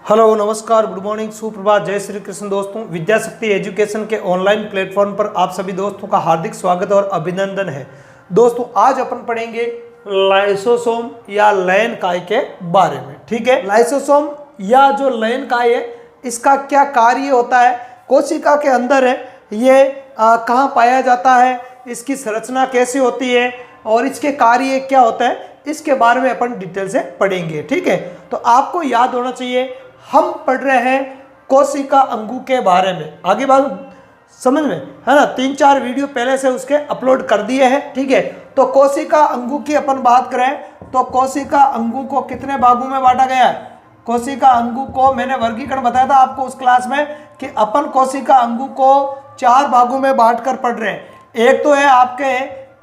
Hello नमस्कार good morning सुप्रभात जय श्री कृष्ण दोस्तों। विद्याशक्ति एजुकेशन के ऑनलाइन प्लेटफॉर्म पर आप सभी दोस्तों का हार्दिक स्वागत और अभिनंदन है। दोस्तों आज अपन पढ़ेंगे लाइसोसोम या लयन काय के बारे में। ठीक है, लाइसोसोम या जो लयन काय है इसका क्या कार्य होता है, कोशिका के अंदर है ये कहाँ पाया जाता है, इसकी संरचना कैसी होती है और इसके कार्य क्या होता है, इसके बारे में अपन डिटेल से पढ़ेंगे। ठीक है, तो आपको याद होना चाहिए हम पढ़ रहे हैं कोशिका अंगों के बारे में। आगे बात समझ में है ना, 3-4 वीडियो पहले से उसके अपलोड कर दिए हैं। ठीक है, तो कोशिका अंगों की अपन बात करें तो कोशिका अंगों को कितने भागों में बांटा गया है। कोशिका अंगों को मैंने वर्गीकरण बताया था आपको उस क्लास में कि अपन कोशिका अंगों को 4 भागों में बांट कर पढ़ रहे हैं। एक तो है आपके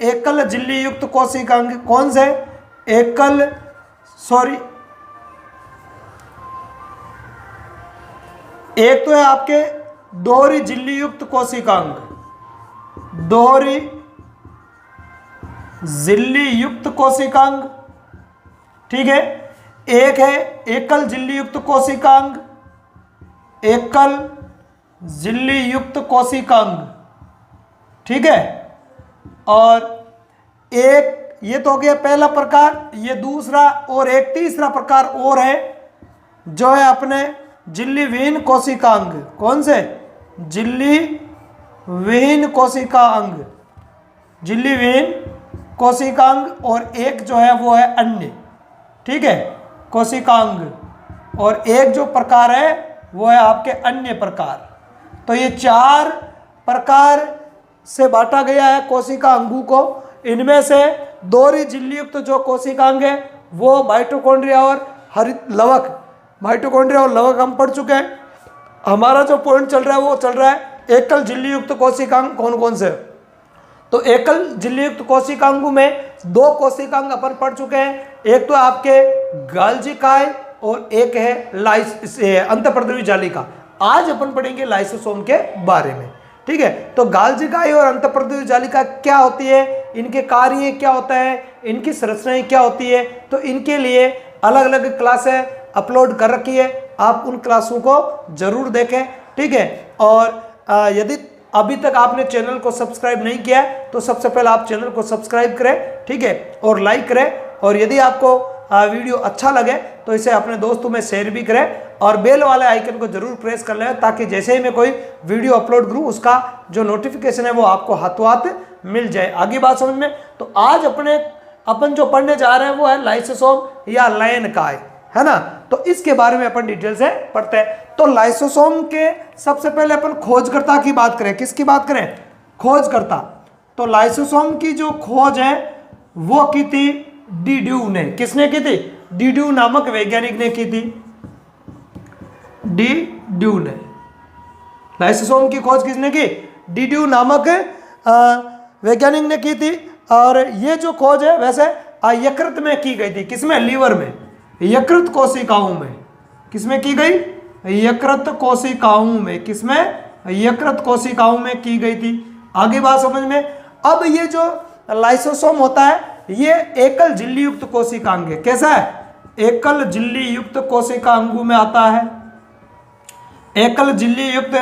एकल झिल्ली युक्त कोशिका अंग। कौन से? एक तो है आपके दोहरी झिल्ली युक्त कोशिकांग, दोहरी झिल्ली युक्त कोशिकांग। ठीक है, एक है एकल झिल्ली युक्त कोशिकांग, एकल झिल्ली युक्त कोशिकांग। ठीक है, और एक ये तो हो गया पहला प्रकार, ये दूसरा, और एक तीसरा प्रकार और है जो है अपने झिल्ली विहीन कोशिकांग। कौन से? झिल्ली विहीन कोशिकांग, झिल्ली विहीन कोशिकांग। और एक जो है वो है अन्य, ठीक है, कोशिकांग। और एक जो प्रकार है वो है आपके अन्य प्रकार। तो ये 4 प्रकार से बांटा गया है कोशिका अंगों को। इनमें से दोहरी झिल्ली युक्त जो कोशिकांग है वो माइटोकॉन्ड्रिया और हरित लवक, माइटोकॉन्ड्रिया और लवक हम पढ़ चुके हैं। हमारा जो पॉइंट चल रहा है वो चल रहा है एकल झिल्ली युक्त कोशिकांग कौन कौन से। तो एकल झिल्ली युक्त कोशिकांगों में 2 कोशिकांग अपन पढ़ चुके हैं। एक तो आपके गाल्जी काय और एक है अंतःप्रद्रवी जालिका। आज अपन पढ़ेंगे लाइसोसोम के बारे में। ठीक है, तो गाल्जी काय और अंतःप्रद्रवी जालिका क्या होती है, इनके कार्य क्या होता है, इनकी संरचनाएं क्या होती है, तो इनके लिए अलग अलग क्लासें अपलोड कर रखी है, आप उन क्लासों को जरूर देखें। ठीक है, और यदि अभी तक आपने चैनल को सब्सक्राइब नहीं किया है तो सबसे पहले आप चैनल को सब्सक्राइब करें। ठीक है, और लाइक करें, और यदि आपको वीडियो अच्छा लगे तो इसे अपने दोस्तों में शेयर भी करें, और बेल वाले आइकन को जरूर प्रेस कर लें ताकि जैसे ही मैं कोई वीडियो अपलोड करूं उसका जो नोटिफिकेशन है वो आपको हाथों हाथ मिल जाए। आगे बात समझ में। तो आज अपन जो पढ़ने जा रहे हैं वो है लाइसोसोम या लयन काय, है ना। तो इसके बारे में अपन डिटेल से पढ़ते हैं। तो लाइसोसोम के सबसे पहले अपन खोजकर्ता की बात करें। किसकी बात करें? खोजकर्ता। तो लाइसोसोम की जो खोज है वो की थी डी ड्यू ने। किसने की थी? डी ड्यू नामक वैज्ञानिक ने की थी। डी ड्यू ने लाइसोसोम की खोज किसने की? डी ड्यू नामक वैज्ञानिक ने की थी। और ये जो खोज है वैसे यकृत में की गई थी। किसमें? लीवर में, यकृत कोशिकाओं में। किसमें की गई? यकृत कोशिकाओं में। किसमें? यकृत कोशिकाओं में की गई थी। आगे बात समझ में। अब ये जो लाइसोसोम होता है ये एकल झिल्ली युक्त कोशिकांग है। कैसा है? एकल झिल्ली युक्त कोशिकांगों में आता है। एकल झिल्ली युक्त,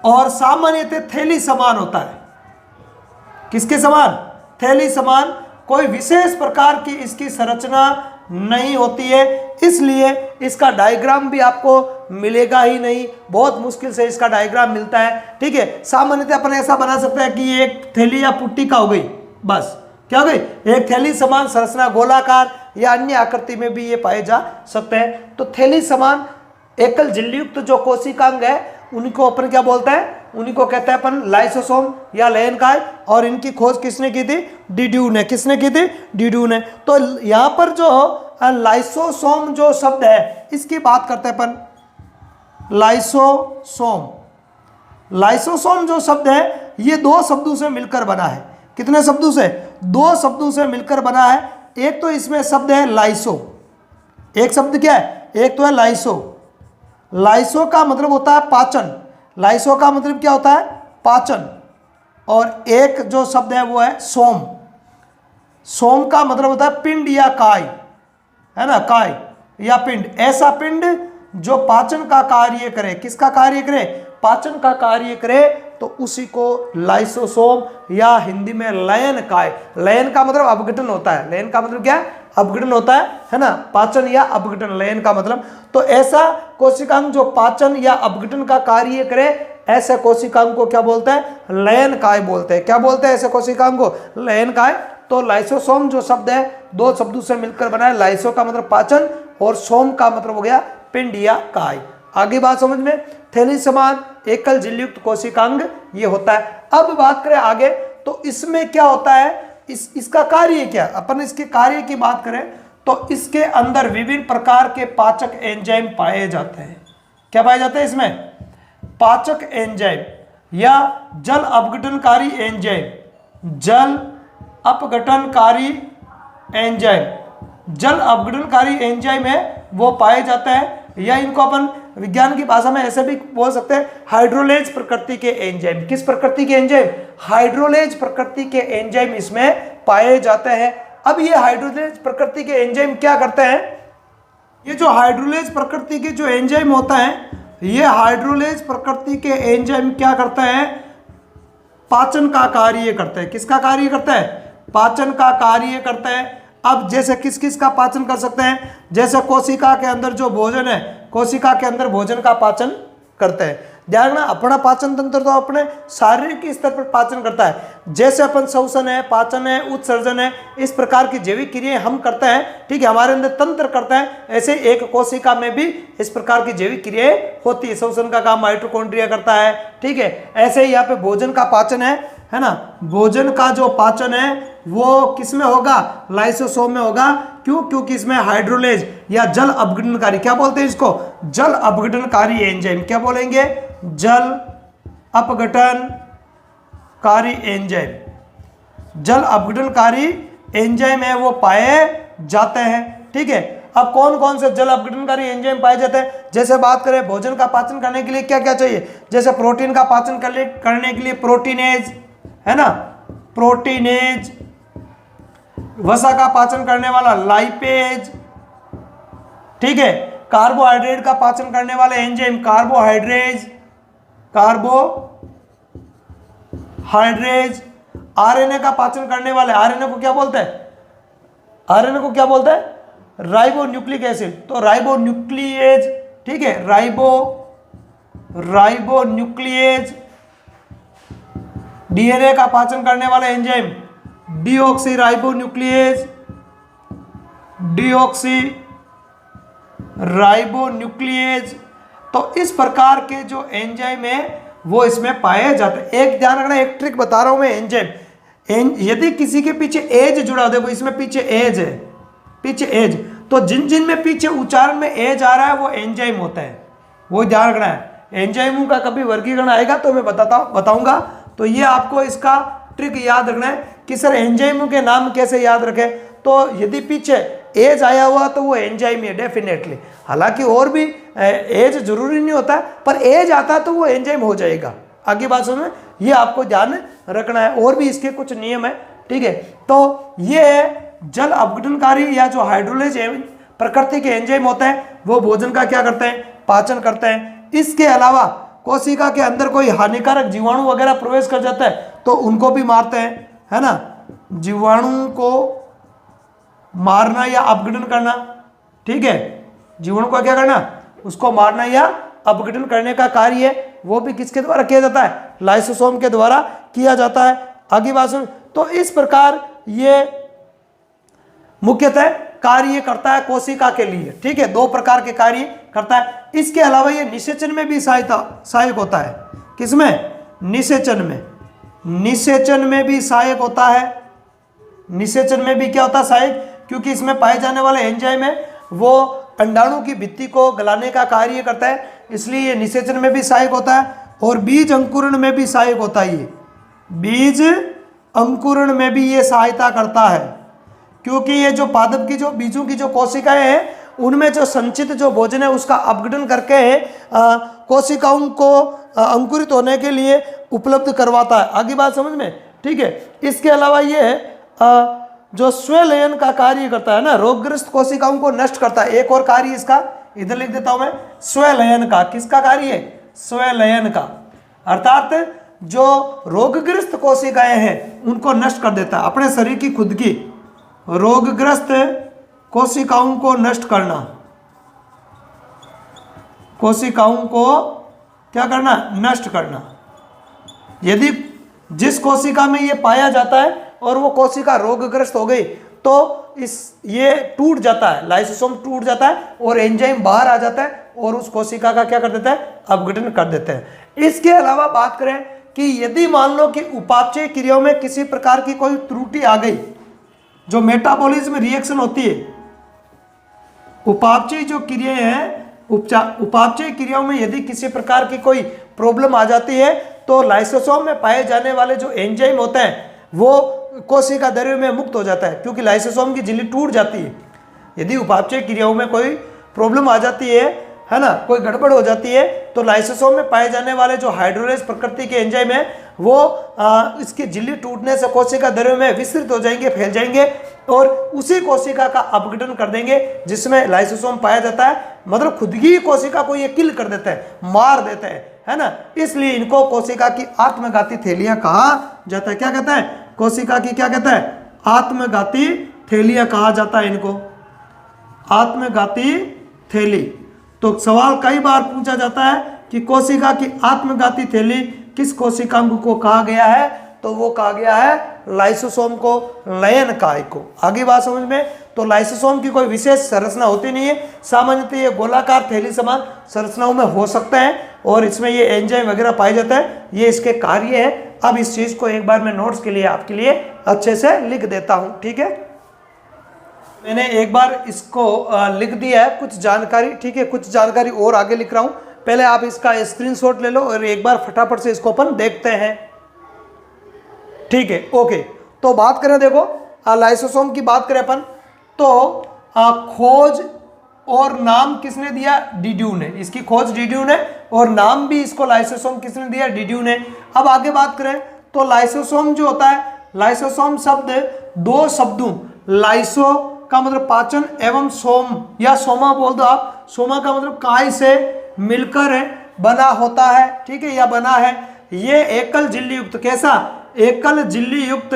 और सामान्यतः थैली समान होता है। किसके समान? थैली समान। कोई विशेष प्रकार की इसकी संरचना नहीं होती है, इसलिए इसका डायग्राम भी आपको मिलेगा ही नहीं, बहुत मुश्किल से इसका डायग्राम मिलता है। ठीक है, सामान्यतः अपन ऐसा बना सकते हैं कि ये एक थैली या पुट्टी का हो गई, बस क्या हो गई, एक थैली समान संरचना, गोलाकार या अन्य आकृति में भी ये पाए जा सकते हैं। तो थैली समान एकल झिल्ली युक्त जो कोशिकांग है उनको अपन क्या बोलते हैं? उन्हीं को कहते हैं अपन लाइसोसोम या लयन काय। और इनकी खोज किसने की थी? डी ड्यू ने। किसने की थी? डी ड्यू ने। तो यहाँ पर जो लाइसोसोम जो शब्द है इसकी बात करते हैं अपन। लाइसोसोम, लाइसोसोम जो शब्द है ये 2 शब्दों से मिलकर बना है। कितने शब्दों से? 2 शब्दों से मिलकर बना है। एक तो इसमें शब्द है लाइसो। एक शब्द क्या है? एक तो है लाइसो। लाइसो का मतलब होता है पाचन। लाइसो का मतलब क्या होता है? पाचन। और एक जो शब्द है वो है सोम। सोम का मतलब होता है पिंड या काय, है ना, काय या पिंड। ऐसा पिंड जो पाचन का कार्य करे, किसका कार्य करे, पाचन का कार्य करे, तो उसी को लाइसोसोम या हिंदी में लयन काय, लयन का मतलब अपघटन होता है, लयन का मतलब क्या है, अपघटन होता है ना, पाचन या अपघटन, लयन का मतलब। तो ऐसा कोशिकांग जो पाचन या अपघटन का कार्य करे, ऐसे कोशिकांग को क्या बोलते हैं, लयन काय बोलते हैं। क्या बोलते हैं ऐसे कोशिकांग को, लयन काय। तो लाइसोसोम जो शब्द है दो शब्दों से मिलकर बना है, लाइसो का मतलब पाचन और सोम का मतलब हो गया पिंड या काय। आगे बात समझ में, थैली समान एकल झिल्ली कोशिकांग ये होता है। अब बात करें आगे, तो इसमें क्या होता है, इसका कार्य क्या, अपन इसके कार्य की बात करें तो इसके अंदर विभिन्न प्रकार के पाचक एंजाइम पाए जाते हैं। क्या पाए जाते हैं इसमें, पाचक एंजाइम या जल अपघटनकारी एंजाइम, जल अपघटनकारी एंजाइम, जल अपघटनकारी एंजाइम है वो पाए जाते हैं, या इनको अपन विज्ञान की भाषा में ऐसे भी बोल सकते हैं हाइड्रोलेज प्रकृति के एंजाइम। किस प्रकृति के एंजाइम, हाइड्रोलेज प्रकृति के एंजाइम इसमें पाए जाते हैं। अब ये हाइड्रोलेज प्रकृति के एंजाइम क्या करते हैं, ये जो हाइड्रोलेज प्रकृति के जो एंजाइम होता है, ये हाइड्रोलेज प्रकृति के एंजाइम क्या करते हैं, पाचन का कार्य करते हैं। किसका कार्य करते हैं, पाचन का कार्य करते हैं। अब जैसे किस किस का पाचन कर सकते हैं, जैसे कोशिका के अंदर जो भोजन है, कोशिका के अंदर भोजन का पाचन करते हैं। ध्यान रखना, अपना पाचन तंत्र तो अपने शारीरिक स्तर पर पाचन करता है। जैसे अपन श्वसन है, पाचन है, उत्सर्जन है, इस प्रकार की जैविक क्रियाएं हम करते हैं, ठीक है, हमारे अंदर तंत्र करता है। ऐसे एक कोशिका में भी इस प्रकार की जैविक क्रियाएं होती है। श्वसन का काम माइटोकॉन्ड्रिया करता है, ठीक है। ऐसे ही यहाँ पे भोजन का पाचन है ना, भोजन का जो पाचन है वो किस में होगा, लाइसोसोम में होगा। क्यों, क्योंकि इसमें हाइड्रोलेज या जल अपघटनकारी, क्या बोलते हैं इसको, जल अपघटनकारी एंजाइम, क्या बोलेंगे, जल अपघटनकारी एंजाइम, जल अपघटनकारी एंजाइम है वो पाए जाते हैं, ठीक है। अब कौन कौन से जल अपघटनकारी एंजाइम पाए जाते हैं, जैसे बात करें भोजन का पाचन करने के लिए क्या क्या चाहिए, जैसे प्रोटीन का पाचन करने के लिए प्रोटीनेज है ना, प्रोटीनेज, वसा का पाचन करने वाला लाइपेज, ठीक है, कार्बोहाइड्रेट का पाचन करने वाले एंजाइम कार्बोहाइड्रेज, कार्बोहाइड्रेज, आरएनए का पाचन करने वाले, आरएनए को क्या बोलते हैं, आरएनए को क्या बोलते हैं, राइबोन्यूक्लिक एसिड, तो राइबोन्यूक्लिएज, ठीक है, राइबोन्यूक्लिएज। डीएनए का पाचन करने वाले एंजाइम डीऑक्सी राइबोन्यूक्लिएज, डीऑक्सी राइबोन्यूक्लिएज। तो इस प्रकार के जो एंजाइम है वो इसमें पाए जाते हैं। एक ध्यान रखना, एक ट्रिक बता रहा हूं मैं, एंजाइम यदि किसी के पीछे एज जुड़ा, देखो इसमें पीछे एज है, पीछे एज, तो जिन जिन में पीछे उच्चारण में एज आ रहा है वो एंजाइम होता है, वो ध्यान रखना है। एंजाइमों का कभी वर्गीकरण आएगा तो मैं बताऊंगा। तो ये आपको इसका ट्रिक याद रखना है कि सर एंजाइमों के नाम कैसे याद रखें। तो यदि पीछे एज आया हुआ तो वो एंजाइम है डेफिनेटली, हालांकि और भी एज जरूरी नहीं होता, पर एज आता है तो वो एंजाइम हो जाएगा। आगे बात सुनो, ये आपको ध्यान रखना है, और भी इसके कुछ नियम है, ठीक है। तो ये जल अपघटनकारी या जो हाइड्रोलेज प्रकृति के एंजाइम होते हैं वो भोजन का क्या करते हैं, पाचन करते हैं। इसके अलावा कोशिका के अंदर कोई हानिकारक जीवाणु वगैरह प्रवेश कर जाता है तो उनको भी मारते हैं, है ना, जीवाणु को मारना या अपघटन करना, ठीक है, जीवाणु को क्या करना, उसको मारना या अपघटन करने का कार्य वो भी किसके द्वारा किया जाता है, लाइसोसोम के द्वारा किया जाता है। आगे बात सुन, तो इस प्रकार ये मुख्यतः कार्य करता है कोशिका के लिए, ठीक है, दो प्रकार के कार्य करता है। इसके अलावा ये निषेचन में भी सहायक होता है। किसमें, निषेचन में, निषेचन में भी सहायक होता है। निषेचन में भी क्या होता है, सहायक, क्योंकि इसमें पाए जाने वाले एंजाइम है वो अंडाणु की भित्ति को गलाने का कार्य करता है, इसलिए ये निषेचन में भी सहायक होता है। और बीज अंकुरण में भी सहायक होता है, ये बीज अंकुरण में भी ये सहायता करता है, क्योंकि ये जो पादप की जो बीजों की जो कोशिकाएं हैं उनमें जो संचित जो भोजन है उसका अपघटन करके कोशिकाओं को अंकुरित होने के लिए उपलब्ध करवाता है। आगे बात समझ में, ठीक है। इसके अलावा ये जो स्वलयन का कार्य करता है ना, रोगग्रस्त कोशिकाओं को नष्ट करता है, एक और कार्य इसका इधर लिख देता हूं मैं स्वलयन का। किसका कार्य है? स्वलयन का। अर्थात जो रोगग्रस्त कोशिकाएं हैं उनको नष्ट कर देता है, अपने शरीर की खुद की रोगग्रस्त कोशिकाओं को नष्ट करना, कोशिकाओं को क्या करना? नष्ट करना। यदि जिस कोशिका में ये पाया जाता है और वो कोशिका रोगग्रस्त हो गई तो ये टूट जाता है, लाइसोसोम टूट जाता है और एंजाइम बाहर आ जाता है और उस कोशिका का क्या कर देता है? अपघटन कर देते हैं। इसके अलावा बात करें कि यदि मान लो कि उपापचय क्रियाओं में किसी प्रकार की कोई त्रुटि आ गई, जो मेटाबॉलिज्म रिएक्शन होती है, उपापचय जो क्रियाएं हैं, उपापचय क्रियाओं में यदि किसी प्रकार की कोई प्रॉब्लम आ जाती है तो लाइसोसोम में पाए जाने वाले जो एंजाइम होते हैं वो कोशिका द्रव्य में मुक्त हो जाता है, क्योंकि लाइसोसोम की झिल्ली टूट जाती है। यदि उपापचय क्रियाओं में कोई प्रॉब्लम आ जाती है ना, कोई गड़बड़ हो जाती है, तो लाइसोसोम में पाए जाने वाले जो हाइड्रोलेज प्रकृति के एंजाइम है वो इसकी झिल्ली टूटने से कोशिका द्रव्य में विस्तृत हो जाएंगे, फैल जाएंगे और उसी कोशिका का अपघटन कर देंगे जिसमें लाइसोसोम पाया जाता है। मतलब खुद की कोशिका को ये किल कर देता है, मार देता है ना। इसलिए इनको कोशिका की आत्मघाती थैलियां कहा जाता है। क्या कहता है? कोशिका की क्या कहता है? आत्मघाती थैलियां कहा जाता है इनको, आत्मघाती थैली। तो सवाल कई बार पूछा जाता है कि कोशिका की आत्मघाती थैली किस कोशिकांग को कहा गया है? तो वो कहा गया है लाइसोसोम को, लयन काय को। आगे बात समझ में? तो लाइसोसोम की कोई विशेष संरचना होती नहीं है, सामान्यतः ये गोलाकार थैली समान संरचनाओं में हो सकते हैं और इसमें ये एंजाइम वगैरह पाए जाते हैं, ये इसके कार्य है। अब इस चीज को एक बार मैं नोट्स के लिए आपके लिए अच्छे से लिख देता हूं, ठीक है? मैंने एक बार इसको लिख दिया है कुछ जानकारी, ठीक है? कुछ जानकारी और आगे लिख रहा हूं, पहले आप इसका स्क्रीनशॉट ले लो और एक बार फटाफट से इसको अपन देखते हैं, ठीक है? ओके, तो बात करें, देखो लाइसोसोम की बात करें अपन तो खोज और नाम किसने दिया? डिड्यू ने। इसकी खोज डिड्यू ने और नाम भी इसको लाइसोसोम किसने दिया? डिड्यू ने। अब आगे बात करें तो लाइसोसोम जो होता है, लाइसोसोम शब्द दो शब्दों, लाइसो का मतलब पाचन एवं सोम या सोमा बोल दो आप, सोमा का मतलब काय से मिलकर बना होता है, ठीक है? या बना है। ये एकल झिल्ली युक्त, कैसा? एकल झिल्ली युक्त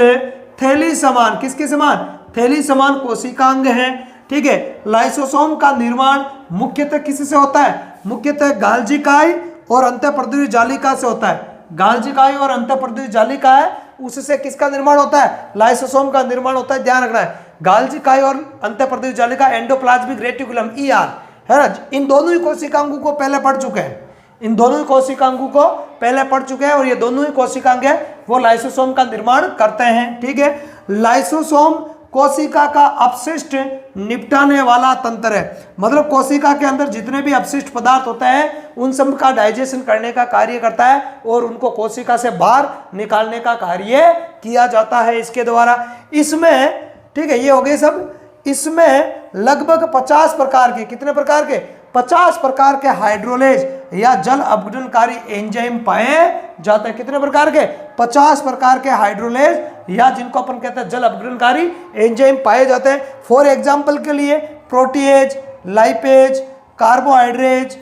थैली समान, किसके समान? थैली समान कोशिकांग है, ठीक है? लाइसोसोम का निर्माण मुख्यतः किससे होता है? मुख्यतः गाल्जी काय और अंतःप्रद्रव्य जालिका से होता है। गाल्जी काय और अंतःप्रद्रव्य जालिका है, उससे किसका निर्माण होता है? लाइसोसोम का निर्माण होता है। ध्यान रखना है, गाल्जी काय और अंतःप्रद्रव्य जालिका एंडोप्लाज्मिक रेटिकुलम ER है ना, इन दोनों ही कोशिकांगों को पहले पढ़ चुके हैं, इन दोनों ही कोशिकांगों को पहले पढ़ चुके हैं और ये दोनों ही कोशिकांग है वो लाइसोसोम का निर्माण करते हैं, ठीक है? लाइसोसोम कोशिका का अपशिष्ट निपटाने वाला तंत्र है, मतलब कोशिका के अंदर जितने भी अपशिष्ट पदार्थ होते हैं उन सब का डाइजेशन करने का कार्य करता है और उनको कोशिका से बाहर निकालने का कार्य किया जाता है इसके द्वारा। इसमें, ठीक है, ये हो गए सब। इसमें लगभग 50 प्रकार के, कितने प्रकार के? 50 प्रकार के हाइड्रोलेज या जल अपघटनकारी एंजाइम पाए जाते हैं। कितने प्रकार के? 50 प्रकार के हाइड्रोलेज या जिनको अपन कहते हैं जल अपघटनकारी एंजाइम पाए जाते हैं। फॉर एग्जांपल के लिए प्रोटीएज, लाइपेज, कार्बोहाइड्रेज,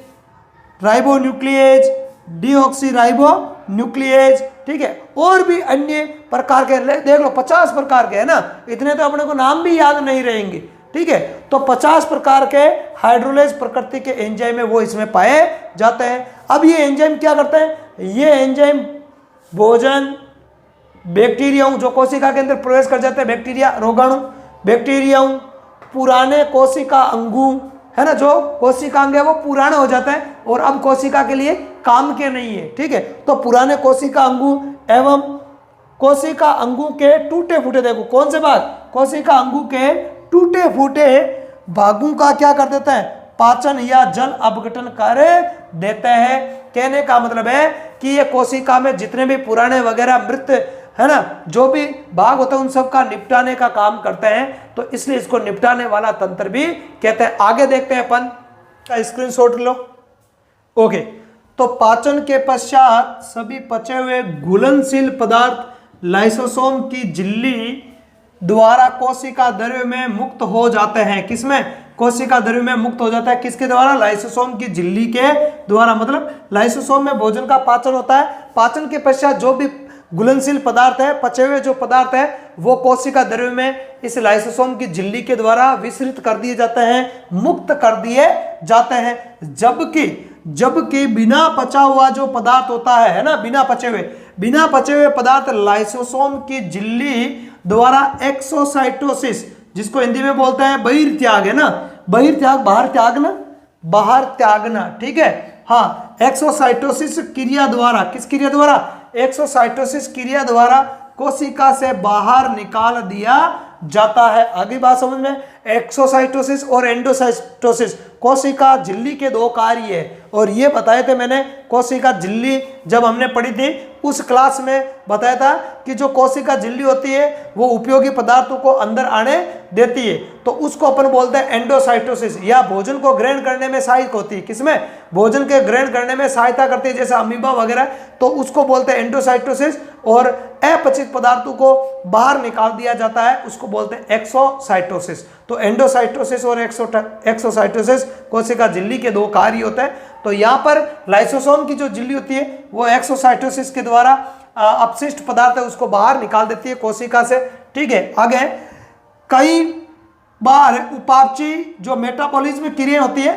राइबोन्यूक्लिएज, डीऑक्सीराइबोन्यूक्लिएज, ठीक है? और भी अन्य प्रकार के देख लो, 50 प्रकार के है ना, इतने तो अपने को नाम भी याद नहीं रहेंगे, ठीक है? तो 50 प्रकार के हाइड्रोलेज प्रकृति के एंजाइम है वो इसमें पाए जाते हैं। अब ये एंजाइम क्या करते हैं? ये एंजाइम भोजन, बैक्टीरियाओं जो कोशिका के अंदर प्रवेश कर जाते हैं, बैक्टीरिया, रोगाणु, बैक्टीरियाओं, पुराने कोशिका अंगों है ना, जो कोशिका अंग है वो पुराने हो जाते हैं और अब कोशिका के लिए काम के नहीं है, ठीक है? तो पुराने कोशिका अंगों एवं कोशिका अंगों के टूटे फूटे, देखो कौन से भाग? कोशिका अंगों के टूटे फूटे भागों का क्या कर देता है? पाचन या जल अपघटन कर देते हैं। कहने का मतलब है कि ये कोशिका में जितने भी पुराने वगैरह मृत है ना जो भी भाग होते हैं उन सब का निपटाने का काम करते हैं, तो इसलिए इसको निपटाने वाला तंत्र भी कहते हैं। आगे देखते हैं अपन का स्क्रीनशॉट लो। ओके, तो पाचन के पश्चात सभी पचे हुए घुलनशील पदार्थ लाइसोसोम की झिल्ली द्वारा कोशिका द्रव्य में मुक्त हो जाते हैं। किसमें? कोशिका द्रव्यमय मुक्त हो जाता है किसके द्वारा? लाइसोसोम की झिल्ली के द्वारा। मतलब लाइसोसोम में भोजन का पाचन होता है, पाचन के पश्चात जो भी घुलनशील पदार्थ है, पचे हुए जो पदार्थ है, वो कोशिका द्रव्य में इस लाइसोसोम की झिल्ली के द्वारा विसरित कर दिए जाते हैं, मुक्त कर दिए जाते हैं। जबकि बिना पचा हुआ जो पदार्थ होता है ना, बिना पचे हुए पदार्थ लाइसोसोम की झिल्ली द्वारा एक्सोसाइटोसिस, जिसको हिंदी में बोलते हैं बहिर्त्याग, है ना, बहिर्त्याग, बाहर त्यागना, ठीक है। हाँ, एक्सोसाइटोसिस क्रिया द्वारा, किस क्रिया द्वारा? एक्सोसाइटोसिस क्रिया द्वारा कोशिका से बाहर निकाल दिया जाता है। आगे बात समझ में? एक्सोसाइटोसिस और एंडोसाइटोसिस कोशिका झिल्ली के दो कार्य है, और ये बताए थे मैंने। कोशिका झिल्ली जब हमने पढ़ी थी उस क्लास में बताया था कि जो कोशिका झिल्ली होती है वो उपयोगी पदार्थों को अंदर आने देती है, तो उसको अपन बोलते हैं एंडोसाइटोसिस, या भोजन को ग्रहण करने में सहायक होती है। किसमें? भोजन के ग्रहण करने में सहायता करती है, जैसे अमीबा वगैरह, तो उसको बोलते हैं एंडोसाइटोसिस। और अपचित पदार्थों को बाहर निकाल दिया जाता है, उसको बोलते हैं एक्सोसाइटोसिस। तो एंडोसाइटोसिस और एक्सोसाइटोसिस कोशिका झिल्ली के दो कार्य होते हैं। तो यहाँ पर लाइसोसोम की जो झिल्ली होती है वो एक्सोसाइटोसिस के द्वारा अपशिष्ट पदार्थ है उसको बाहर निकाल देती है कोशिका से, ठीक है। आगे कई बार उपापचयी जो मेटाबॉलिज्म क्रिया होती है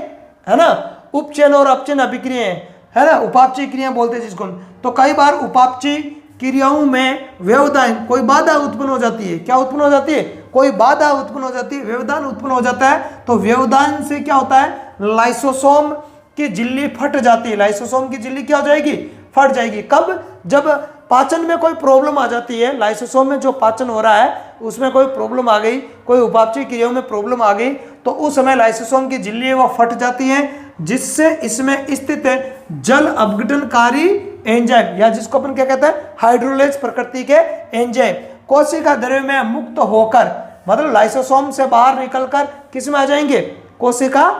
ना, उपचयन और अपचयन अभिक्रियाएं, है ना, उपापचयी क्रिया बोलते हैं जिसको। तो कई बार उपापचयी क्रियाओं में व्यवधान, कोई बाधा उत्पन्न हो जाती है। क्या उत्पन्न हो जाती है? कोई बाधा उत्पन्न हो जाती है, व्यवधान उत्पन्न हो जाता है। तो व्यवधान से क्या होता है? लाइसोसोम की झिल्ली फट जाती है। लाइसोसोम की झिल्ली क्या हो जाएगी? फट जाएगी। कब? जब पाचन में कोई प्रॉब्लम आ जाती है, लाइसोसोम में जो पाचन हो रहा है उसमें कोई प्रॉब्लम आ गई, कोई उपापचयी क्रियाओं में प्रॉब्लम आ गई, तो उस समय लाइसोसोम की झिल्ली है वो फट जाती है, जिससे इसमें स्थित जल अपघटनकारी एंजाइम, या जिसको अपन क्या कहते हैं, हाइड्रोलेज प्रकृति के एंजाइम, कोशिका द्रव्य में मुक्त होकर, मतलब लाइसोसोम से बाहर निकलकर किस में आ जाएंगे? कोशिका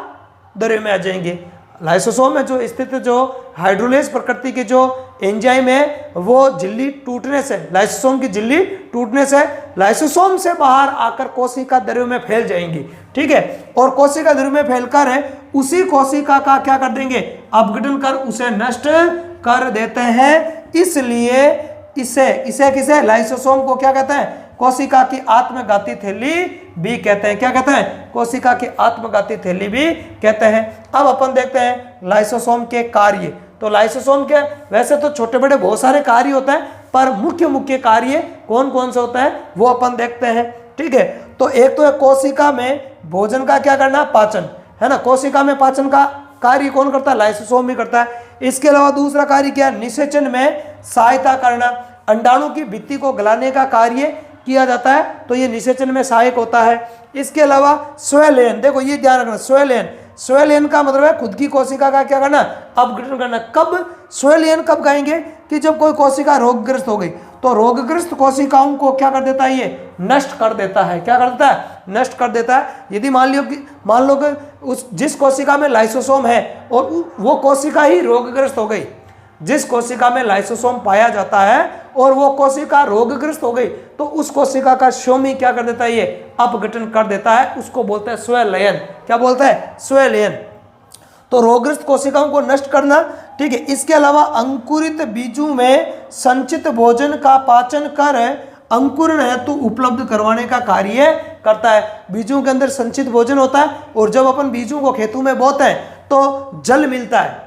द्रव्य में आ जाएंगे। लाइसोसोम में जो स्थित जो हाइड्रोलेज प्रकृति के जो एंजाइम है वो झिल्ली टूटने से, लाइसोसोम की झिल्ली टूटने से लाइसोसोम से बाहर आकर कोशिका द्रव्य में फैल जाएंगी, ठीक है। और कोशिका द्रव्य में फैलकर उसी कोशिका का क्या कर देंगे? अपघटन कर उसे नष्ट कर देते हैं। इसलिए इसे किसे? लाइसोसोम को क्या कहते हैं? कोशिका की आत्मघाती थैली भी कहते हैं। क्या कहते हैं? कोशिका की आत्मघाती थैली भी कहते हैं। अब अपन देखते हैं लाइसोसोम के कार्य। तो लाइसोसोम के वैसे तो छोटे बड़े बहुत सारे कार्य होते हैं, पर मुख्य कार्य कौन कौन से होते हैं वो अपन देखते हैं, ठीक है। तो एक तो है कोशिका में भोजन का क्या करना? पाचन, है ना। कोशिका में पाचन का कार्य कौन करता है? लाइसोसोम ही करता है। इसके अलावा दूसरा कार्य क्या है? निषेचन में सहायता करना, अंडाणु की भित्ति को गलाने का कार्य किया जाता है, तो ये निषेचन में सहायक होता है। इसके अलावा स्वयलेन, देखो ये ध्यान रखना, स्वयलेन का मतलब है खुद की कोशिका का क्या करना? अपघटन करना। कब स्वयलेन कब गाएंगे? कि जब कोई कोशिका रोगग्रस्त हो गई, तो रोगग्रस्त कोशिकाओं को क्या कर देता है? ये नष्ट कर देता है। क्या कर देता है? नष्ट कर देता है। यदि मान लो कि उस जिस कोशिका में लाइसोसोम है और वो कोशिका ही रोगग्रस्त हो गई, जिस कोशिका में लाइसोसोम पाया जाता है और वो कोशिका रोगग्रस्त हो गई, तो उस कोशिका का श्योमी क्या कर देता है? ये अपघटन कर देता है, उसको बोलते हैं स्वयलेन। क्या बोलता है? स्वयलेन। तो रोगग्रस्त कोशिकाओं को नष्ट करना, ठीक है। इसके अलावा अंकुरित बीजों में संचित भोजन का पाचन कर अंकुरण हेतु उपलब्ध करवाने का कार्य करता है। बीजों के अंदर संचित भोजन होता है, और जब अपन बीजों को खेतों में बोते हैं तो जल मिलता है,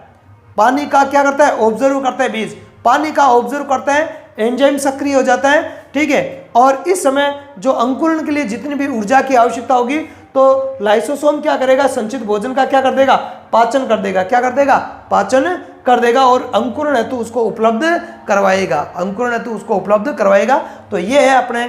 पानी का क्या करता है? ऑब्जर्व करता है बीज, पानी का ऑब्जर्व करते हैं, एंजाइम सक्रिय हो जाता है, ठीक है। और इस समय जो अंकुरण के लिए जितनी भी ऊर्जा की आवश्यकता होगी, तो लाइसोसोम क्या करेगा? संचित भोजन का क्या कर देगा? पाचन कर देगा। क्या कर देगा? पाचन कर देगा, और अंकुरण हेतु उसको उपलब्ध करवाएगा, अंकुरण हेतु उसको उपलब्ध करवाएगा। तो ये है अपने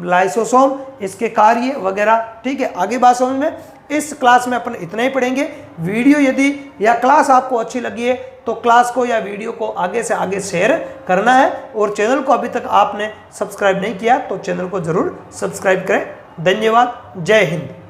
लाइसोसोम, इसके कार्य वगैरह, ठीक है। आगे बात समझ में। इस क्लास में अपन इतना ही पढ़ेंगे। वीडियो यदि या क्लास आपको अच्छी लगी है तो क्लास को या वीडियो को आगे से आगे शेयर करना है, और चैनल को अभी तक आपने सब्सक्राइब नहीं किया तो चैनल को जरूर सब्सक्राइब करें। धन्यवाद। जय हिंद।